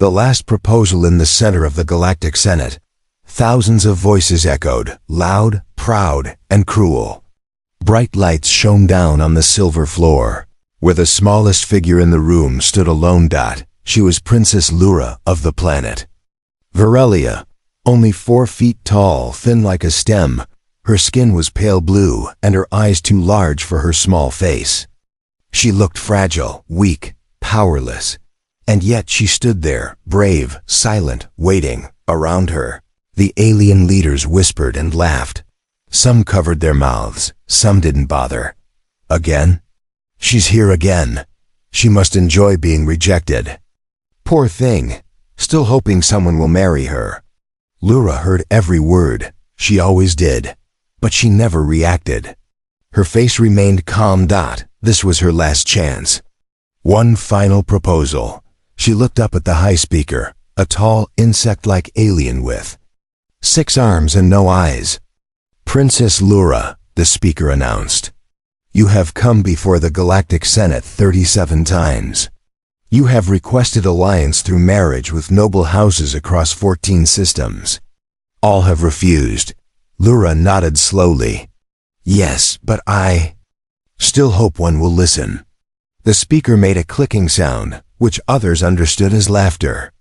The last proposal in the center of the Galactic Senate. Thousands of voices echoed, loud, proud, and cruel. Bright lights shone down on the silver floor. Where the smallest figure in the room stood a lone dot, she was Princess Lura of the planet. Virelia, only 4 feet tall, thin like a stem. Her skin was pale blue, and her eyes too large for her small face. She looked fragile, weak, powerless. And yet she stood there, brave, silent, waiting. Around her, the alien leaders whispered and laughed. Some covered their mouths, some didn't bother. Again? She's here again. She must enjoy being rejected. Poor thing, still hoping someone will marry her. Lura heard every word. She always did. But she never reacted. Her face remained calm. This was her last chance. One final proposal. She looked up at the high speaker, a tall, insect-like alien with 6 arms and no eyes. Princess Lura, the speaker announced. You have come before the Galactic Senate 37 times. You have requested alliance through marriage with noble houses across 14 systems. All have refused. Lura nodded slowly. Yes, but I still hope one will listen. The speaker made a clicking sound, which others understood as laughter.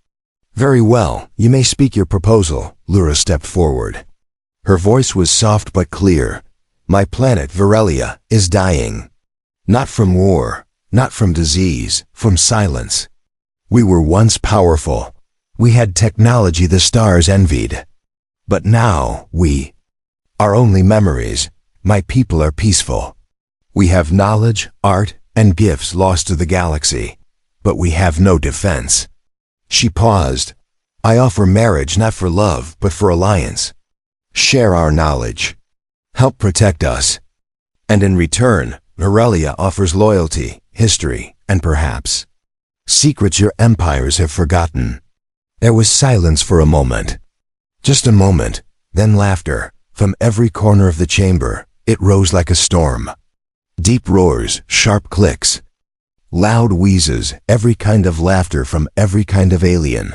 Very well, you may speak your proposal. Lura stepped forward. Her voice was soft but clear. My planet, Virelia, is dying. Not from war, not from disease, from silence. We were once powerful. We had technology the stars envied. But now, we are only memories. My people are peaceful. We have knowledge, art, and gifts lost to the galaxy. But we have no defense. She paused. I offer marriage not for love, but for alliance. Share our knowledge. Help protect us. And in return, Virelia offers loyalty, history, and perhaps secrets your empires have forgotten. There was silence for a moment. Just a moment, then laughter. From every corner of the chamber, it rose like a storm. Deep roars, sharp clicks, loud wheezes, every kind of laughter from every kind of alien.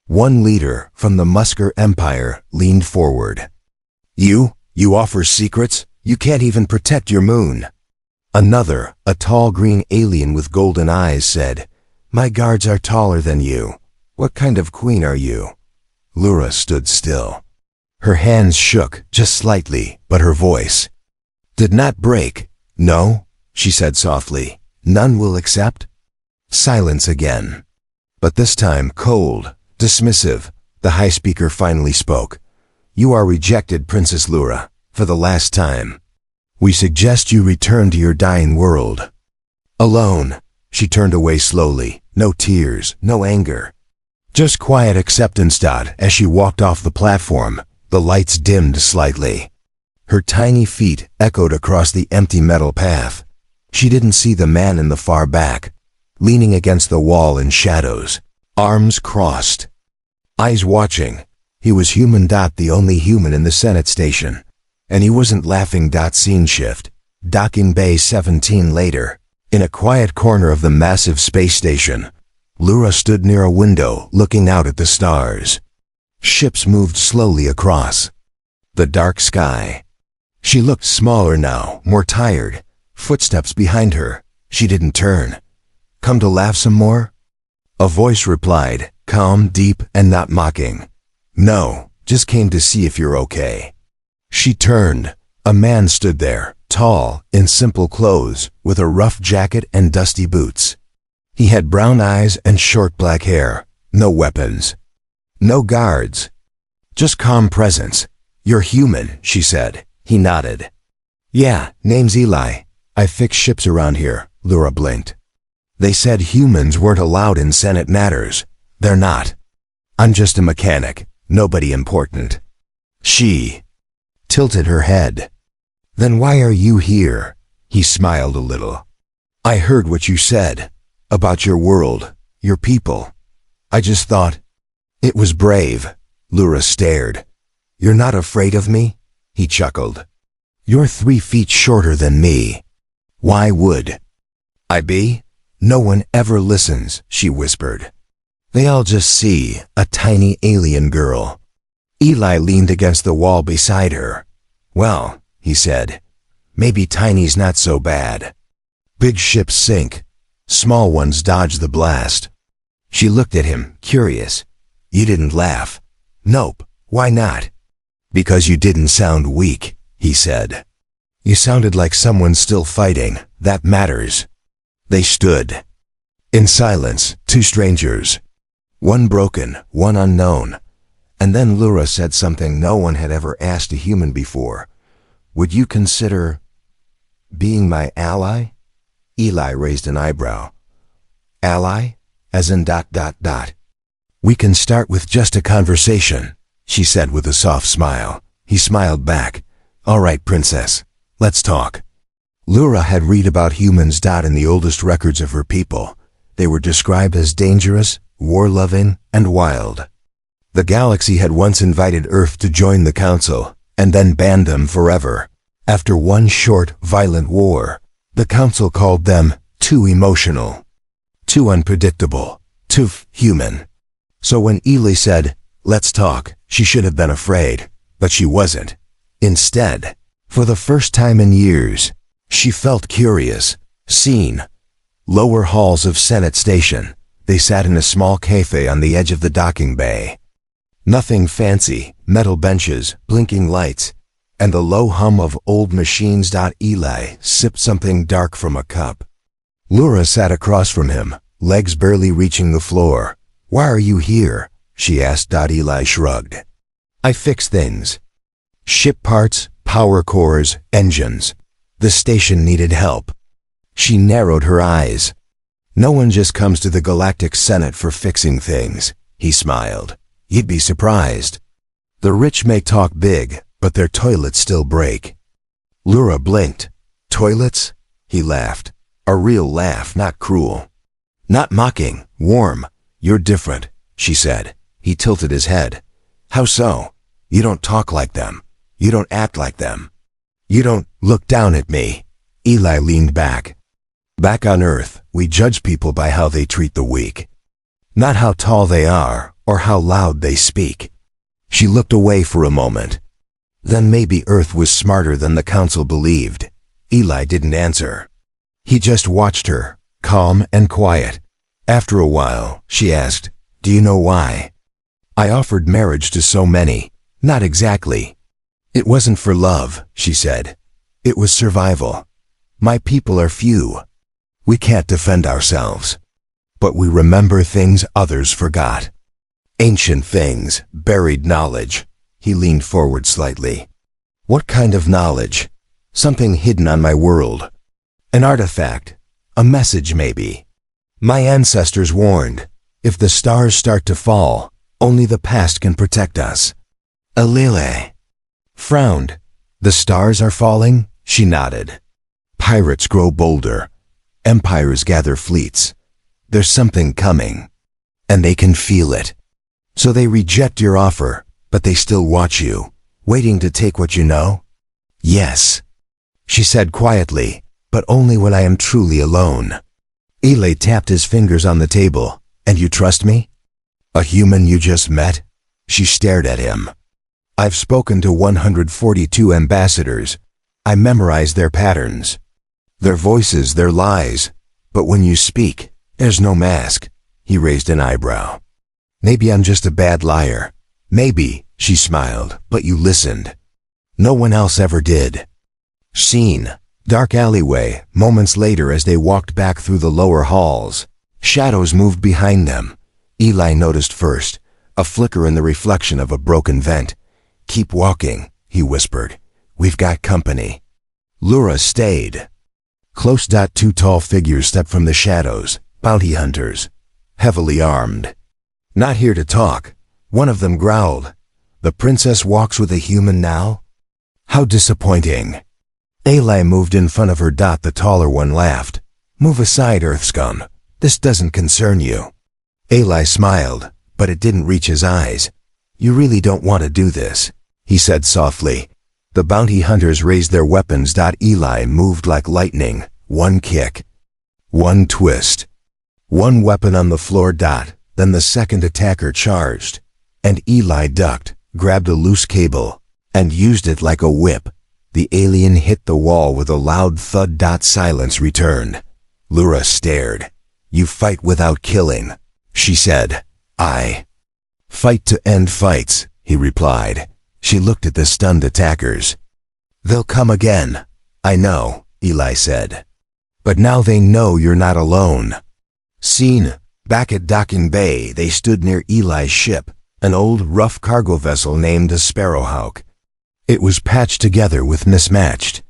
One leader from the Musker Empire leaned forward. You offer secrets? You can't even protect your moon. Another, a tall green alien with golden eyes, said, My guards are taller than you. What kind of queen are you? Lura stood still. Her hands shook, just slightly, but her voice did not break. No, she said softly. None will accept? Silence again. But this time cold, dismissive. The high speaker finally spoke. You are rejected, Princess Lura, for the last time. We suggest you return to your dying world. Alone. She turned away slowly. No tears, no anger. Just quiet acceptance. As she walked off the platform, the lights dimmed slightly. Her tiny feet echoed across the empty metal path. She didn't see the man in the far back, leaning against the wall in shadows, arms crossed, eyes watching. He was human. The only human in the Senate station. And he wasn't laughing. Scene shift. Docking Bay 17 later. In a quiet corner of the massive space station, Lura stood near a window looking out at the stars. Ships moved slowly across the dark sky. She looked smaller now, more tired. Footsteps behind her. She didn't turn. Come to laugh some more? A voice replied, calm, deep, and not mocking. No, just came to see if you're okay. She turned. A man stood there, tall, in simple clothes, with a rough jacket and dusty boots. He had brown eyes and short black hair. No weapons. No guards. Just calm presence. You're human, she said. He nodded. Yeah, name's Eli. I fix ships around here. Lura blinked. They said humans weren't allowed in Senate matters. They're not. I'm just a mechanic. Nobody important. She tilted her head. Then why are you here? He smiled a little. I heard what you said. About your world. Your people. I just thought. It was brave. Lura stared. You're not afraid of me? He chuckled. You're 3 feet shorter than me. Why would I be? No one ever listens, she whispered. They all just see a tiny alien girl. Eli leaned against the wall beside her. Well, he said, maybe tiny's not so bad. Big ships sink. Small ones dodge the blast. She looked at him, curious. You didn't laugh. Nope. Why not? Because you didn't sound weak, he said. You sounded like someone still fighting. That matters. They stood. In silence, two strangers. One broken, one unknown. And then Lura said something no one had ever asked a human before. Would you consider being my ally? Eli raised an eyebrow. Ally? As in ... We can start with just a conversation, she said with a soft smile. He smiled back. All right, princess. Let's talk. Lura had read about humans. In the oldest records of her people. They were described as dangerous, war-loving, and wild. The galaxy had once invited Earth to join the council, and then banned them forever. After one short, violent war, the council called them too emotional, too unpredictable, too human. So when Eli said, let's talk, she should have been afraid, but she wasn't. Instead, for the first time in years, she felt curious, seen. Lower halls of Senate Station. They sat in a small cafe on the edge of the docking bay. Nothing fancy, metal benches, blinking lights, and the low hum of old machines. Eli sipped something dark from a cup. Lura sat across from him, legs barely reaching the floor. Why are you here? She asked. Eli shrugged. I fix things. Ship parts, power cores, engines. The station needed help. She narrowed her eyes. No one just comes to the Galactic Senate for fixing things, he smiled. You'd be surprised. The rich may talk big, but their toilets still break. Lura blinked. Toilets? He laughed. A real laugh, not cruel. Not mocking, warm. You're different, she said. He tilted his head. How so? You don't talk like them. You don't act like them. You don't look down at me. Eli leaned back. Back on Earth, we judge people by how they treat the weak. Not how tall they are, or how loud they speak. She looked away for a moment. Then maybe Earth was smarter than the council believed. Eli didn't answer. He just watched her, calm and quiet. After a while, she asked, do you know why? I offered marriage to so many. Not exactly. It wasn't for love, she said. It was survival. My people are few. We can't defend ourselves. But we remember things others forgot. Ancient things, buried knowledge. He leaned forward slightly. What kind of knowledge? Something hidden on my world. An artifact. A message maybe. My ancestors warned, if the stars start to fall, only the past can protect us. Alile frowned. The stars are falling? She nodded. Pirates grow bolder. Empires gather fleets. There's something coming. And they can feel it. So they reject your offer, but they still watch you, waiting to take what you know? Yes, she said quietly, but only when I am truly alone. Eli tapped his fingers on the table. And you trust me? A human you just met? She stared at him. I've spoken to 142 ambassadors. I memorize their patterns. Their voices, their lies. But when you speak, there's no mask. He raised an eyebrow. Maybe I'm just a bad liar. Maybe, she smiled, but you listened. No one else ever did. Scene. Dark alleyway, moments later as they walked back through the lower halls. Shadows moved behind them. Eli noticed first, a flicker in the reflection of a broken vent. Keep walking, he whispered. We've got company. Lura stayed. Close. Two tall figures stepped from the shadows, bounty hunters, heavily armed. Not here to talk. One of them growled. The princess walks with a human now? How disappointing. Eli moved in front of her. The taller one laughed. Move aside, Earth scum. This doesn't concern you. Eli smiled, but it didn't reach his eyes. You really don't want to do this, he said softly. The bounty hunters raised their weapons. Eli moved like lightning. One kick. One twist. One weapon on the floor. The Then the second attacker charged, and Eli ducked, grabbed a loose cable, and used it like a whip. The alien hit the wall with a loud thud. Silence returned. Lura stared. "You fight without killing," she said. "I fight to end fights," he replied. She looked at the stunned attackers. "They'll come again." "I know," Eli said. "But now they know you're not alone." Scene: back at Docking Bay, they stood near Eli's ship, an old, rough cargo vessel named a Sparrowhawk. It was patched together with mismatched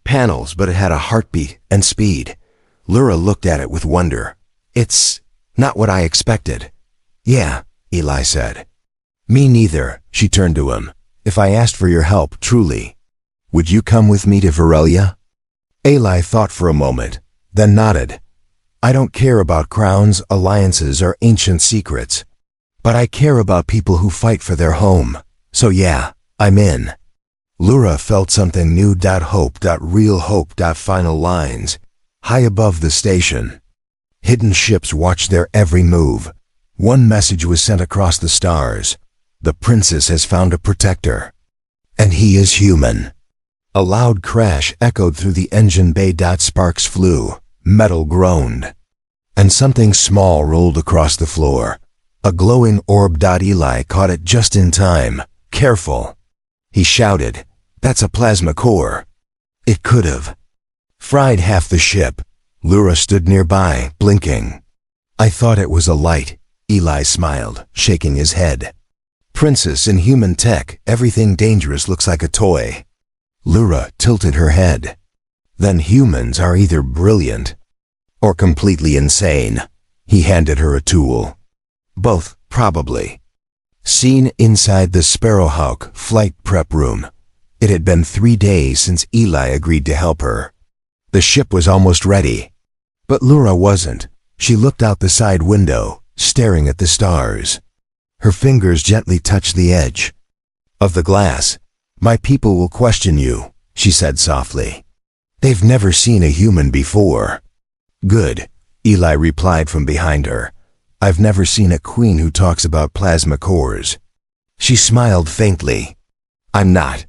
panels, but it had a heartbeat and speed. Lura looked at it with wonder. "It's not what I expected." "Yeah," Eli said. "Me neither." She turned to him. "If I asked for your help, truly, would you come with me to Varelia?" Eli thought for a moment, then nodded. "I don't care about crowns, alliances, or ancient secrets, but I care about people who fight for their home. So yeah, I'm in." Lura felt something new. Hope. Real hope. Final lines. High above the station, hidden ships watched their every move. One message was sent across the stars. "The princess has found a protector, and he is human." A loud crash echoed through the engine bay. Sparks flew, metal groaned, and something small rolled across the floor. A glowing orb. Eli caught it just in time. "Careful," he shouted. "That's a plasma core. It could have fried half the ship." Lura stood nearby, blinking. "I thought it was a light." Eli smiled, shaking his head. "Princess in human tech, everything dangerous looks like a toy." Lura tilted her head. "Then humans are either brilliant or completely insane." He handed her a tool. "Both, probably." Scene inside the Sparrowhawk flight prep room. It had been 3 days since Eli agreed to help her. The ship was almost ready. But Lura wasn't. She looked out the side window, staring at the stars. Her fingers gently touched the edge of the glass. "My people will question you," she said softly. "They've never seen a human before." "Good," Eli replied from behind her. "I've never seen a queen who talks about plasma cores." She smiled faintly. "I'm not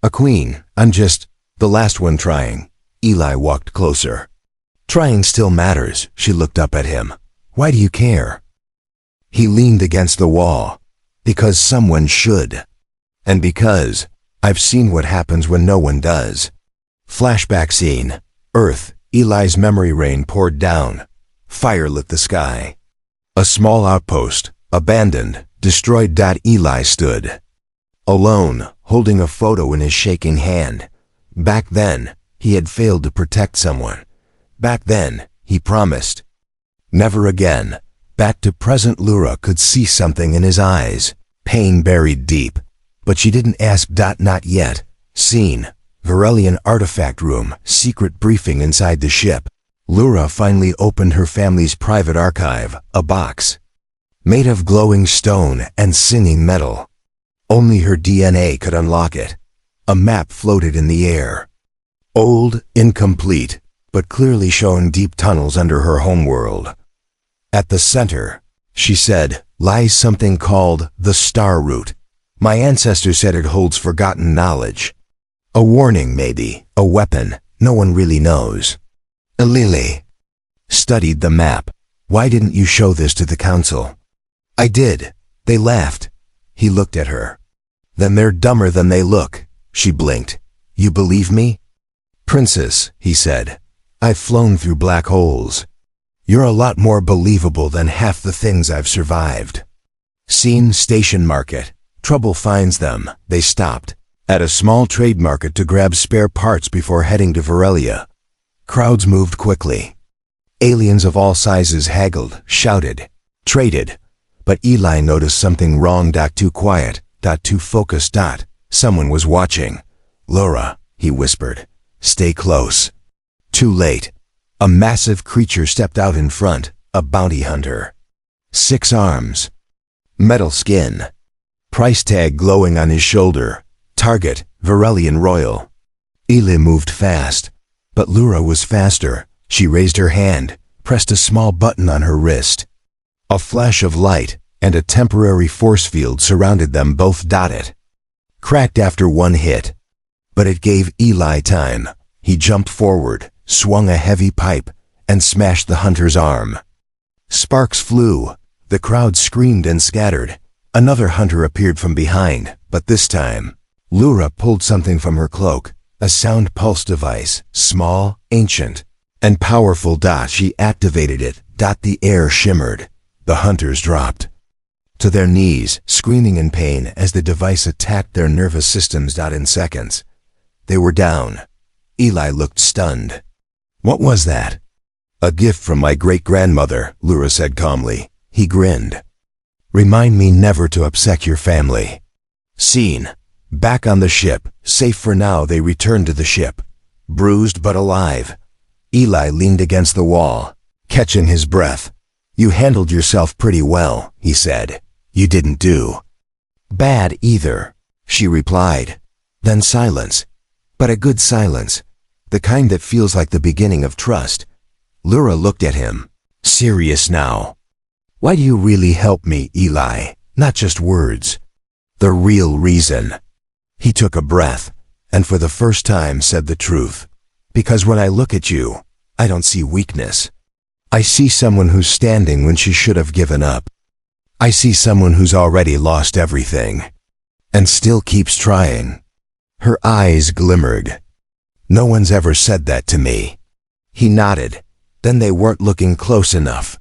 a queen. I'm just the last one trying." Eli walked closer. "Trying still matters." She looked up at him. "Why do you care?" He leaned against the wall. "Because someone should. And because I've seen what happens when no one does." Flashback scene. Earth. Eli's memory rain poured down. Fire lit the sky. A small outpost, abandoned, destroyed. Eli stood alone, holding a photo in his shaking hand. Back then, he had failed to protect someone. Back then, he promised. Never again. Back to present. Lura could see something in his eyes, pain buried deep. But she didn't ask. Not yet. Scene. Varelian artifact room, secret briefing inside the ship. Lura finally opened her family's private archive, a box made of glowing stone and singing metal. Only her DNA could unlock it. A map floated in the air. Old, incomplete, but clearly showing deep tunnels under her homeworld. At the center, she said, lies something called the Star Root. My ancestor said it holds forgotten knowledge. A warning, maybe, a weapon, no one really knows. Lily studied the map. Why didn't you show this to the council? I did. They laughed. He looked at her. Then they're dumber than they look. She blinked. You believe me? Princess, he said, I've flown through black holes. You're a lot more believable than half the things I've survived. Scene Station Market. Trouble finds them. They stopped at a small trade market to grab spare parts before heading to Varelia. Crowds moved quickly. Aliens of all sizes haggled, shouted, traded. But Eli noticed something wrong. Too quiet, too focused. Someone was watching. Laura, he whispered, stay close. Too late. A massive creature stepped out in front, a bounty hunter. 6 arms. Metal skin. Price tag glowing on his shoulder. Target, Varelian Royal. Eli moved fast, but Lura was faster. She raised her hand, pressed a small button on her wrist. A flash of light and a temporary force field surrounded them both. It cracked after one hit, but it gave Eli time. He jumped forward, swung a heavy pipe, and smashed the hunter's arm. Sparks flew. The crowd screamed and scattered. Another hunter appeared from behind, but this time, Lura pulled something from her cloak, a sound pulse device, small, ancient, and powerful. She activated it. The air shimmered. The hunters dropped to their knees, screaming in pain as the device attacked their nervous systems. In seconds, they were down. Eli looked stunned. What was that? A gift from my great-grandmother, Lura said calmly. He grinned. Remind me never to upset your family. Scene. Back on the ship, safe for now. They returned to the ship, bruised but alive. Eli leaned against the wall, catching his breath. You handled yourself pretty well, he said. You didn't do bad either, she replied. Then silence. But a good silence, the kind that feels like the beginning of trust. Lura looked at him, serious now. Why do you really help me, Eli? Not just words. The real reason. He took a breath, and for the first time said the truth. Because when I look at you, I don't see weakness. I see someone who's standing when she should have given up. I see someone who's already lost everything, and still keeps trying. Her eyes glimmered. No one's ever said that to me. He nodded. Then they weren't looking close enough.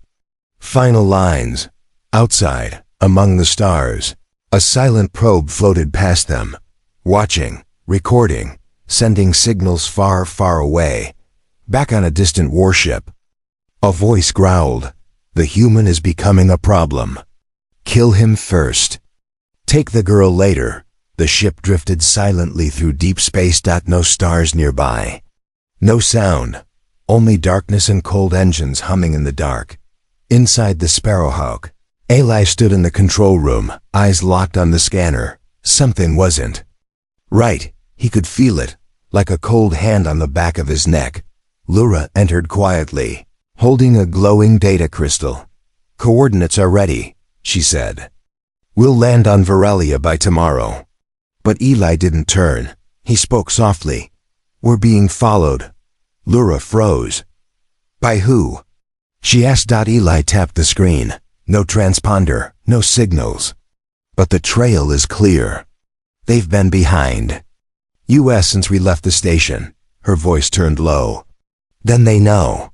Final lines. Outside, among the stars, a silent probe floated past them, watching, recording, sending signals far, far away, back on a distant warship. A voice growled, "The human is becoming a problem. Kill him first. Take the girl later." The ship drifted silently through deep space. No stars nearby. No sound, only darkness and cold engines humming in the dark. Inside the Sparrowhawk, Eli stood in the control room, eyes locked on the scanner. Something wasn't right. He could feel it, like a cold hand on the back of his neck. Lura entered quietly, holding a glowing data crystal. "Coordinates are ready," she said. "We'll land on Varelia by tomorrow." But Eli didn't turn. He spoke softly. "We're being followed." Lura froze. "By who?" she asked. Eli tapped the screen. No transponder, no signals. "But the trail is clear. They've been behind US since we left the station." Her voice turned low. "Then they know."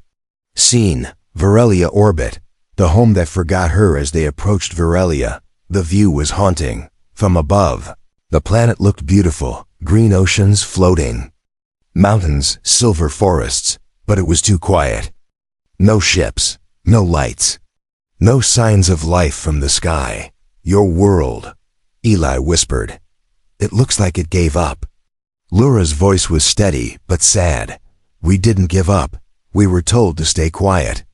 Scene, Varelia orbit, the home that forgot her. As they approached Varelia, the view was haunting. From above, the planet looked beautiful, green oceans floating, mountains, silver forests, but it was too quiet. No ships, no lights, no signs of life from the sky. "Your world," Eli whispered. "It looks like it gave up." Lura's voice was steady but sad. "We didn't give up. We were told to stay quiet.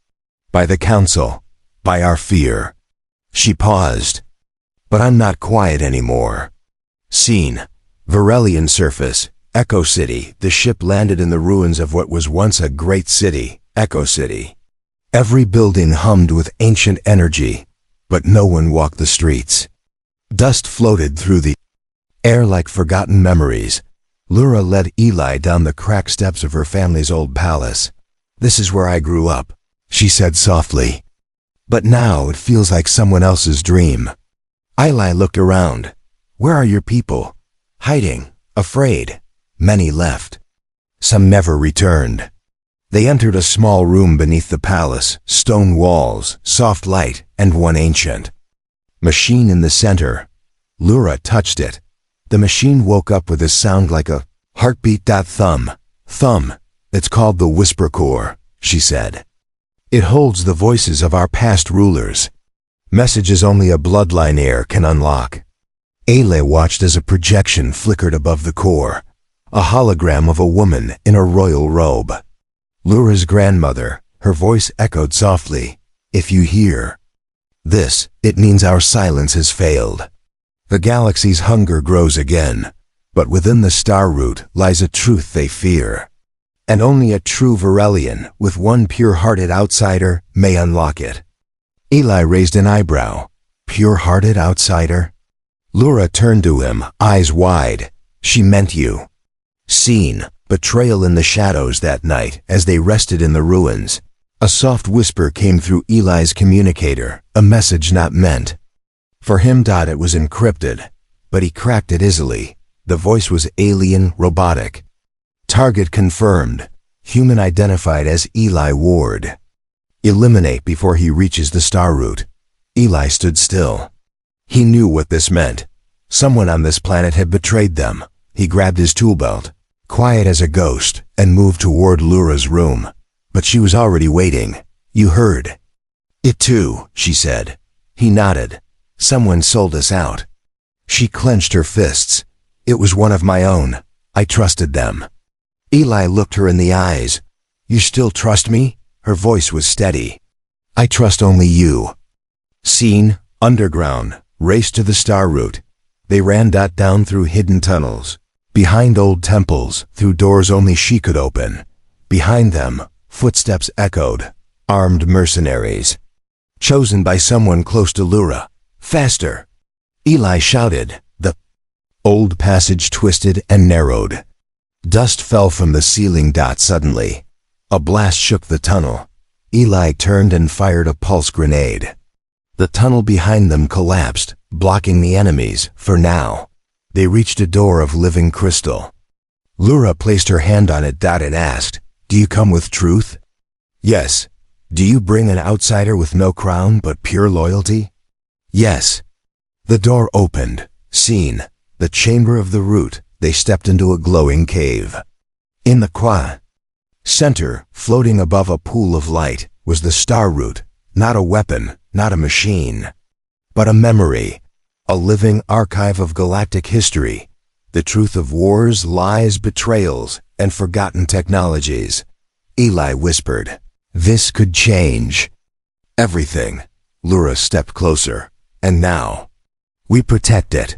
By the council, by our fear." She paused. "But I'm not quiet anymore." Scene, Varelian surface, Echo City. The ship landed in the ruins of what was once a great city, Echo City. Every building hummed with ancient energy, but no one walked the streets. Dust floated through the air like forgotten memories. Lura led Eli down the cracked steps of her family's old palace. "This is where I grew up," she said softly. "But now it feels like someone else's dream." Eli looked around. "Where are your people?" "Hiding, afraid." Many left. Some never returned. They entered a small room beneath the palace, stone walls, soft light, and one ancient machine in the center. Lura touched it. The machine woke up with a sound like a heartbeat. "Thumb. Thumb. It's called the Whisper Core," she said. "It holds the voices of our past rulers. Messages only a bloodline heir can unlock." Eli watched as a projection flickered above the core, a hologram of a woman in a royal robe. Lura's grandmother, her voice echoed softly. "If you hear this, it means our silence has failed. The galaxy's hunger grows again, but within the star root lies a truth they fear. And only a true Varelian, with one pure-hearted outsider, may unlock it." Eli raised an eyebrow. Pure-hearted outsider? Lura turned to him, eyes wide. She meant you. Scene, betrayal in the shadows that night as they rested in the ruins. A soft whisper came through Eli's communicator, a message not meant. For him. It was encrypted, but he cracked it easily. The voice was alien, robotic. Target confirmed. Human identified as Eli Ward. Eliminate before he reaches the star route. Eli stood still. He knew what this meant. Someone on this planet had betrayed them. He grabbed his tool belt, quiet as a ghost, and moved toward Lura's room. But she was already waiting. You heard. It too, she said. He nodded. Someone sold us out. She clenched her fists. It was one of my own. I trusted them. Eli looked her in the eyes. You still trust me? Her voice was steady. I trust only you. Scene, underground, race to the star route. They ran down through hidden tunnels, behind old temples, through doors only she could open. Behind them, footsteps echoed, armed mercenaries. Chosen by someone close to Lura. Faster! Eli shouted. The old passage twisted and narrowed. Dust fell from the ceiling. Suddenly, a blast shook the tunnel. Eli turned and fired a pulse grenade. The tunnel behind them collapsed, blocking the enemies, for now. They reached a door of living crystal. Lura placed her hand on it. And asked, Do you come with truth? Yes. Do you bring an outsider with no crown but pure loyalty? Yes. The door opened. Scene, the chamber of the root. They stepped into a glowing cave. In the center, floating above a pool of light, was the star root. Not a weapon, not a machine, but a memory, a living archive of galactic history, the truth of wars, lies, betrayals, and forgotten technologies. Eli whispered, This could change everything. Lura stepped closer. And now, we protect it.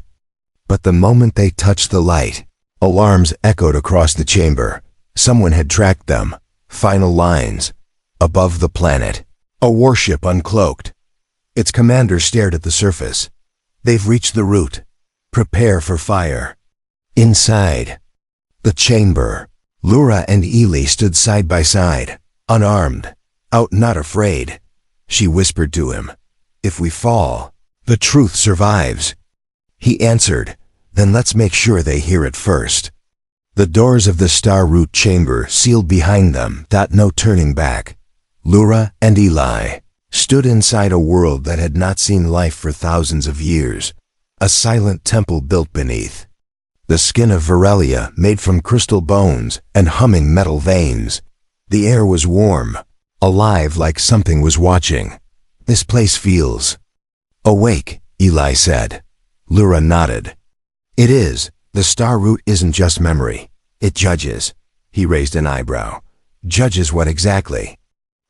But the moment they touched the light, alarms echoed across the chamber. Someone had tracked them. Final lines. Above the planet, a warship uncloaked. Its commander stared at the surface. They've reached the route. Prepare for fire. Inside the chamber, Lura and Eli stood side by side, unarmed, out not afraid. She whispered to him, If we fall, the truth survives. He answered, Then let's make sure they hear it first. The doors of the star root chamber sealed behind them. No turning back. Lura and Eli stood inside a world that had not seen life for thousands of years. A silent temple built beneath. The skin of Virelia made from crystal bones and humming metal veins. The air was warm, alive, like something was watching. This place feels awake, Eli said. Lura nodded. It is. The star root isn't just memory. It judges. He raised an eyebrow. Judges what exactly?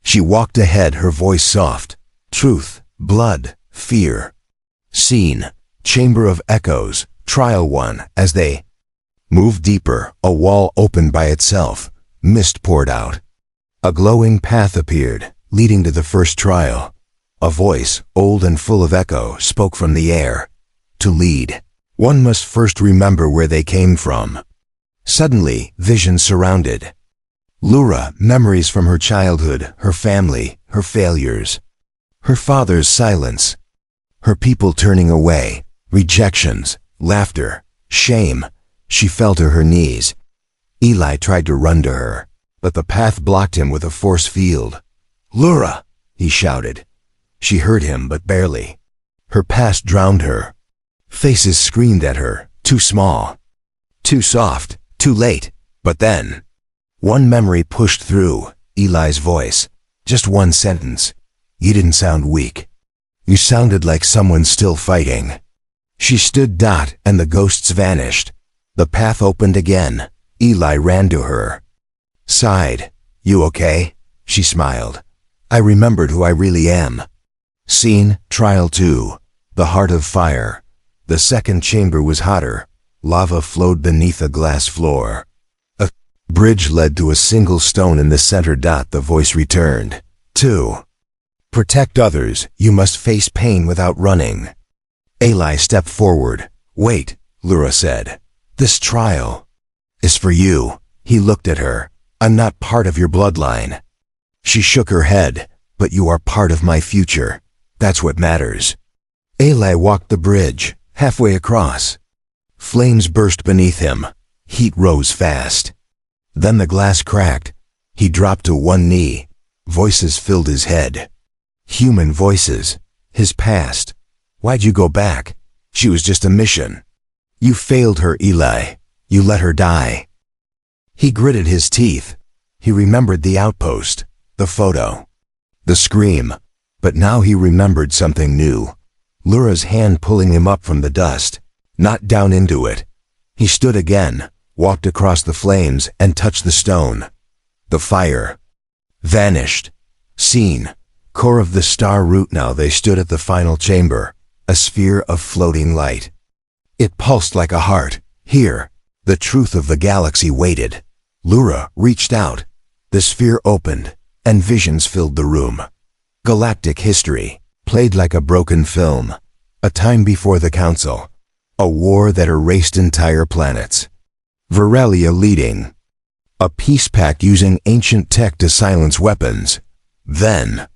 She walked ahead, her voice soft. Truth, blood, fear. Scene, chamber of echoes, trial 1. As they moved deeper, a wall opened by itself. Mist poured out. A glowing path appeared, leading to the first trial. A voice, old and full of echo, spoke from the air. To lead, one must first remember where they came from. Suddenly, vision surrounded Lura, memories from her childhood, her family, her failures, her father's silence, her people turning away, rejections, laughter, shame. She fell to her knees. Eli tried to run to her, but the path blocked him with a force field. Lura, he shouted. She heard him, but barely. Her past drowned her. Faces screamed at her, too small, too soft, too late. But then, one memory pushed through, Eli's voice. Just one sentence. You didn't sound weak. You sounded like someone still fighting. She stood. And the ghosts vanished. The path opened again. Eli ran to her. Sighed. You okay? She smiled. I remembered who I really am. Scene, trial 2. The heart of fire. The second chamber was hotter. Lava flowed beneath a glass floor. A bridge led to a single stone in the center. The voice returned. 2. Protect others, you must face pain without running. Eli stepped forward. Wait, Lura said. This trial is for you. He looked at her. I'm not part of your bloodline. She shook her head. But you are part of my future. That's what matters. Eli walked the bridge, halfway across. Flames burst beneath him. Heat rose fast. Then the glass cracked. He dropped to one knee. Voices filled his head. Human voices. His past. Why'd you go back? She was just a mission. You failed her, Eli. You let her die. He gritted his teeth. He remembered the outpost, the photo, the scream. But now he remembered something new. Lura's hand pulling him up from the dust, not down into it. He stood again, walked across the flames and touched the stone. The fire vanished. Seen. Core of the star root. Now they stood at the final chamber, a sphere of floating light. It pulsed like a heart. Here, the truth of the galaxy waited. Lura reached out. The sphere opened, and visions filled the room. Galactic history, played like a broken film. A time before the Council. A war that erased entire planets. Virelia leading. A peace pact using ancient tech to silence weapons. Then,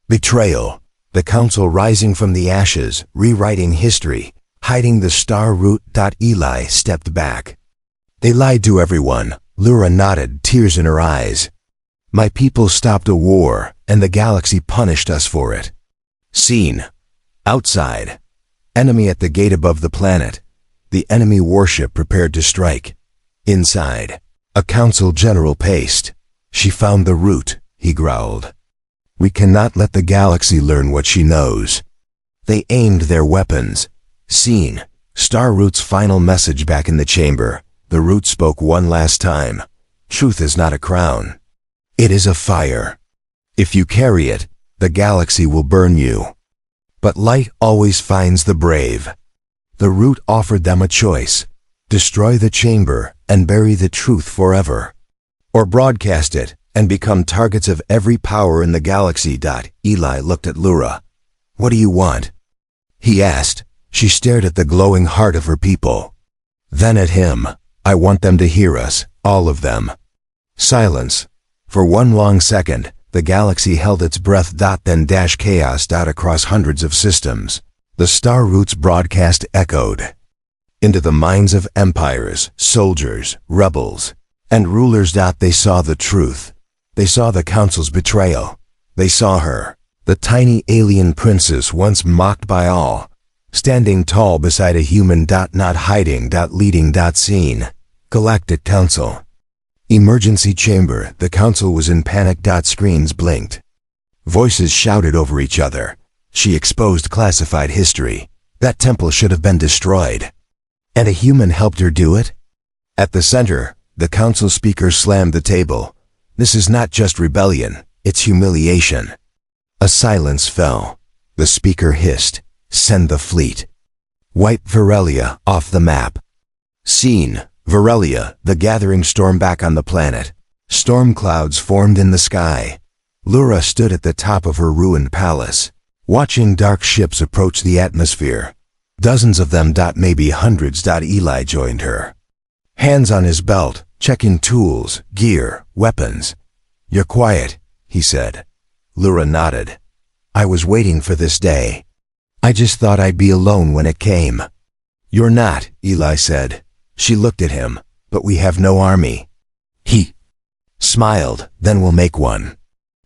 betrayal. The Council rising from the ashes, rewriting history, hiding the star root. Eli stepped back. They lied to everyone. Lura nodded, tears in her eyes. My people stopped a war, and the galaxy punished us for it. Seen. Outside. Enemy at the gate above the planet. The enemy warship prepared to strike. Inside. A council general paced. She found the root, he growled. We cannot let the galaxy learn what she knows. They aimed their weapons. Seen. Star Root's final message back in the chamber. The root spoke one last time. Truth is not a crown. It is a fire. If you carry it, the galaxy will burn you. But light always finds the brave. The root offered them a choice. Destroy the chamber and bury the truth forever. Or broadcast it and become targets of every power in the galaxy. Eli looked at Lura. What do you want? He asked. She stared at the glowing heart of her people. Then at him. I want them to hear us, all of them. Silence. For one long second, the galaxy held its breath. Then chaos. Across hundreds of systems. The star root's broadcast echoed. Into the minds of empires, soldiers, rebels, and rulers. They saw the truth. They saw the Council's betrayal. They saw her, the tiny alien princess once mocked by all, standing tall beside a human. Not hiding. Leading. Seen. Galactic Council. Emergency chamber. The Council was in panic. Screens blinked. Voices shouted over each other. She exposed classified history. That temple should have been destroyed. And a human helped her do it? At the center, the Council speaker slammed the table. This is not just rebellion, it's humiliation. A silence fell. The speaker hissed. Send the fleet. Wipe Virelia off the map. Seen. Virelia, the gathering storm back on the planet. Storm clouds formed in the sky. Lura stood at the top of her ruined palace, watching dark ships approach the atmosphere. Dozens of them. Maybe hundreds. Eli joined her. Hands on his belt, checking tools, gear, weapons. You're quiet, he said. Lura nodded. I was waiting for this day. I just thought I'd be alone when it came. You're not, Eli said. She looked at him. But we have no army. He smiled. Then we'll make one.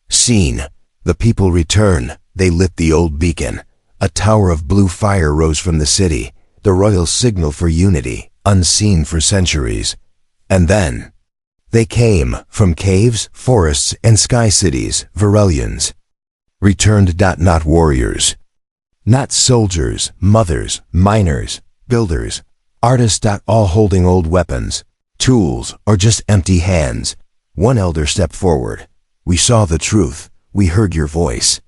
Seen. The people return. They lit the old beacon. A tower of blue fire rose from the city, the royal signal for unity, unseen for centuries. And then they came from caves, forests, and sky cities, Virelians. Returned. Not warriors. Not soldiers, mothers, miners, builders, artists. All holding old weapons, tools, or just empty hands. One elder stepped forward. We saw the truth. We heard your voice.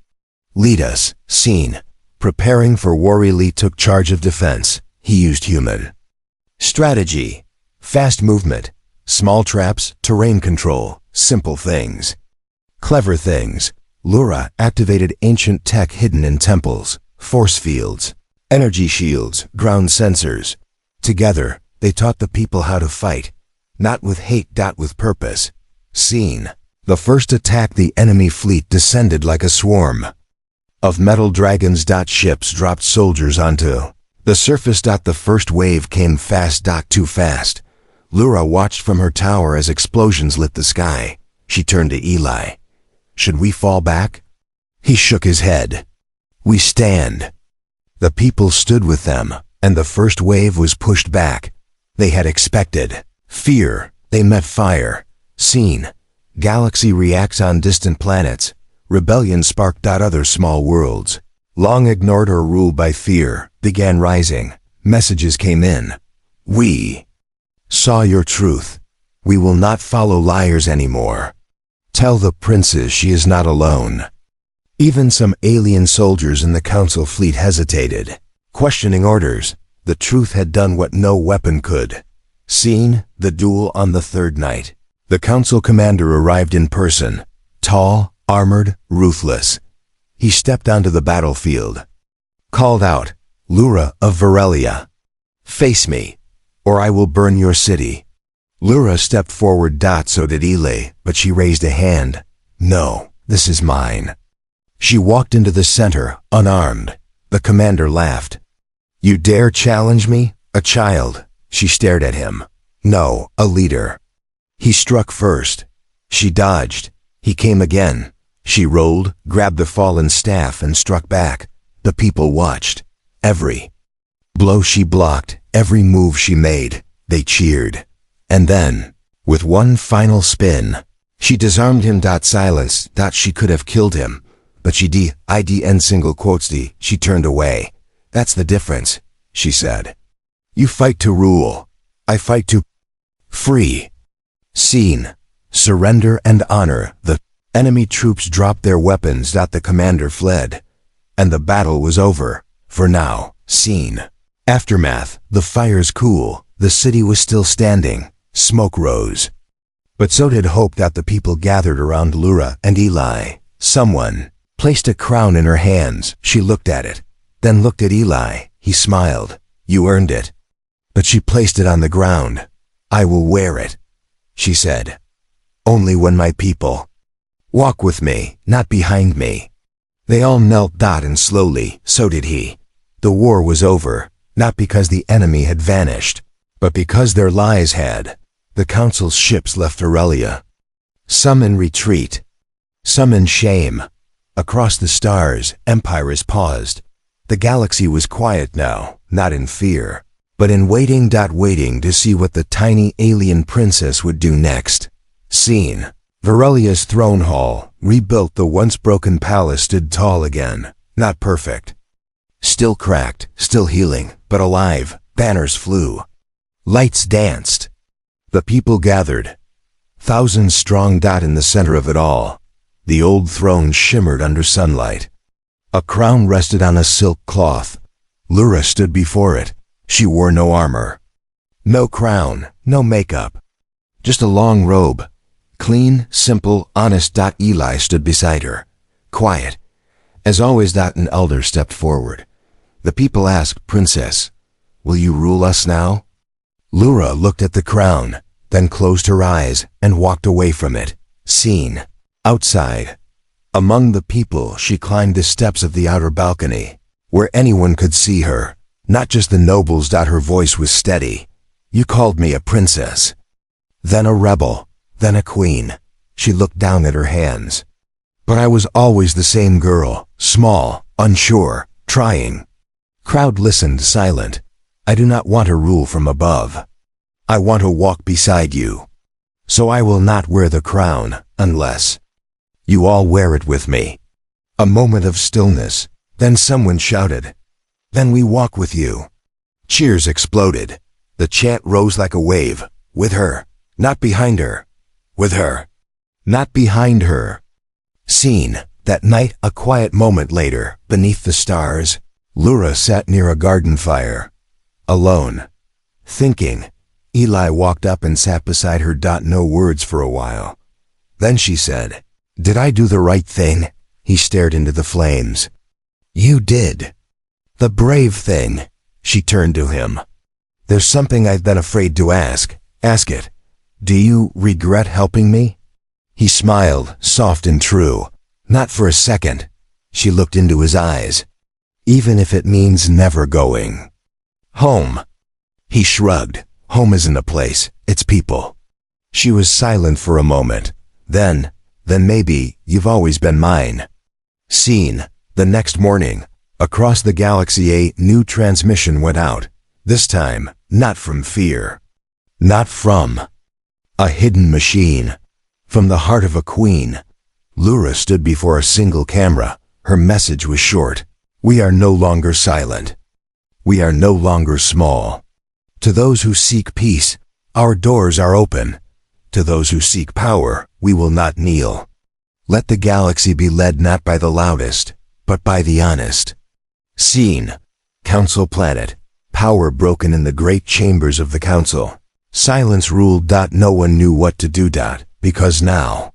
Lead us. Seen. Preparing for war. Eli took charge of defense. He used human strategy, fast movement, small traps, terrain control, simple things. Clever things. Lura activated ancient tech hidden in temples, force fields, energy shields, ground sensors. Together, they taught the people how to fight, not with hate, with purpose. Scene. The first attack, the enemy fleet descended like a swarm of metal dragons. Ships dropped soldiers onto the surface. The first wave came fast. Too fast. Lura watched from her tower as explosions lit the sky. She turned to Eli. Should we fall back? He shook his head. We stand. The people stood with them, and the first wave was pushed back. They had expected fear. They met fire. Scene. Galaxy reacts on distant planets. Rebellion sparked. Other small worlds, long ignored or ruled by fear, began rising. Messages came in. We saw your truth. We will not follow liars anymore. Tell the princess she is not alone. Even some alien soldiers in the council fleet hesitated, questioning orders. The truth had done what no weapon could. Scene. The duel on the third night. The council commander arrived in person, tall, armored, ruthless. He stepped onto the battlefield, called out, Lura of Varelia, face me, or I will burn your city. Lura stepped forward. So did Ile, but she raised a hand. No, this is mine. She walked into the center, unarmed. The commander laughed. You dare challenge me? A child. She stared at him. No, a leader. He struck first. She dodged. He came again. She rolled, grabbed the fallen staff, and struck back. The people watched. Every blow she blocked, every move she made, they cheered. And then, with one final spin, she disarmed him. Silence. She could have killed him, but she she turned away. That's the difference, she said. You fight to rule. I fight to free. Scene. Surrender and honor. The enemy troops dropped their weapons. The commander fled, and the battle was over, for now. Scene. Aftermath. The fires cool. The city was still standing. Smoke rose. But so did hope. The people gathered around Lura and Eli. Someone placed a crown in her hands. She looked at it, then looked at Eli. He smiled. You earned it. But she placed it on the ground. I will wear it, she said. Only when my people walk with me, not behind me. They all knelt. And slowly, so did he. The war was over, not because the enemy had vanished, but because their lies had. The council's ships left Aurelia. Some in retreat, some in shame. Across the stars, empires paused. The galaxy was quiet now, not in fear, but in waiting. Waiting to see what the tiny alien princess would do next. Scene. Varelia's throne hall, rebuilt. The once broken palace stood tall again, not perfect. Still cracked, still healing, but alive. Banners flew. Lights danced. The people gathered, thousands strong. In the center of it all, the old throne shimmered under sunlight. A crown rested on a silk cloth. Lura stood before it. She wore no armor, no crown, no makeup, just a long robe. Clean, simple, honest. Eli stood beside her, quiet. As always. An elder stepped forward. The people asked, Princess, will you rule us now? Lura looked at the crown, then closed her eyes and walked away from it. Scene. Outside. Among the people, she climbed the steps of the outer balcony, where anyone could see her, not just the nobles. Her voice was steady. You called me a princess, then a rebel, then a queen. She looked down at her hands. But I was always the same girl, small, unsure, trying. Crowd listened, silent. I do not want to rule from above. I want to walk beside you. So I will not wear the crown, unless you all wear it with me. A moment of stillness, then someone shouted, Then we walk with you. Cheers exploded. The chant rose like a wave. With her, not behind her. With her, not behind her. Scene. That night, a quiet moment later, beneath the stars, Lura sat near a garden fire, alone, thinking. Eli walked up and sat beside her. No words for a while. Then she said, Did I do the right thing? He stared into the flames. You did. The brave thing. She turned to him. There's something I've been afraid to ask. Ask it. Do you regret helping me? He smiled, soft and true. Not for a second. She looked into his eyes. Even if it means never going. Home. He shrugged. Home isn't a place, it's people. She was silent for a moment. Then maybe you've always been mine. Scene. The next morning. Across the galaxy a new transmission went out. This time, not from fear. Not from a hidden machine. From the heart of a queen. Lura stood before a single camera. Her message was short. We are no longer silent. We are no longer small. To those who seek peace, our doors are open. To those who seek power, we will not kneel. Let the galaxy be led not by the loudest, but by the honest. Scene. Council planet. Power broken in the great chambers of the council. Silence ruled. No one knew what to do. Because now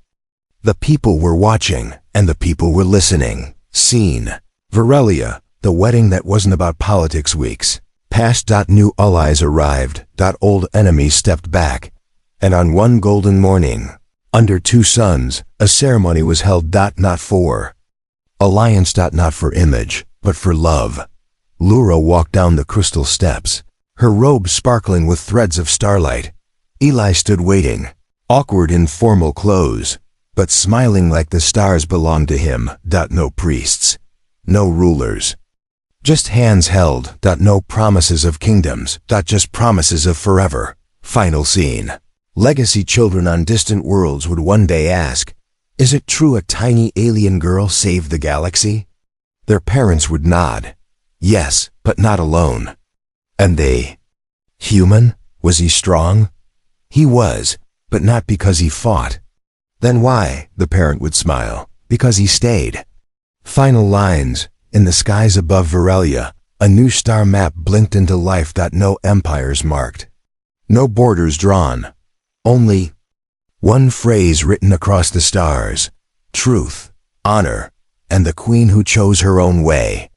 the people were watching, and the people were listening. Scene. Varelia. The wedding that wasn't about politics weeks. Past. New allies arrived. Old enemies stepped back. And on one golden morning, under two suns, a ceremony was held. Not for alliance. Not for image, but for love. Lura walked down the crystal steps, her robe sparkling with threads of starlight. Eli stood waiting, awkward in formal clothes, but smiling like the stars belonged to him. No priests, no rulers. Just hands held. No promises of kingdoms. Just promises of forever. Final scene. Legacy children on distant worlds would one day ask, is it true a tiny alien girl saved the galaxy? Their parents would nod. Yes, but not alone. And they? Human? Was he strong? He was, but not because he fought. Then why? The parent would smile. Because he stayed. Final lines. In the skies above Varelia, a new star map blinked into life. No empires marked. No borders drawn. Only one phrase written across the stars. Truth, honor, and the queen who chose her own way.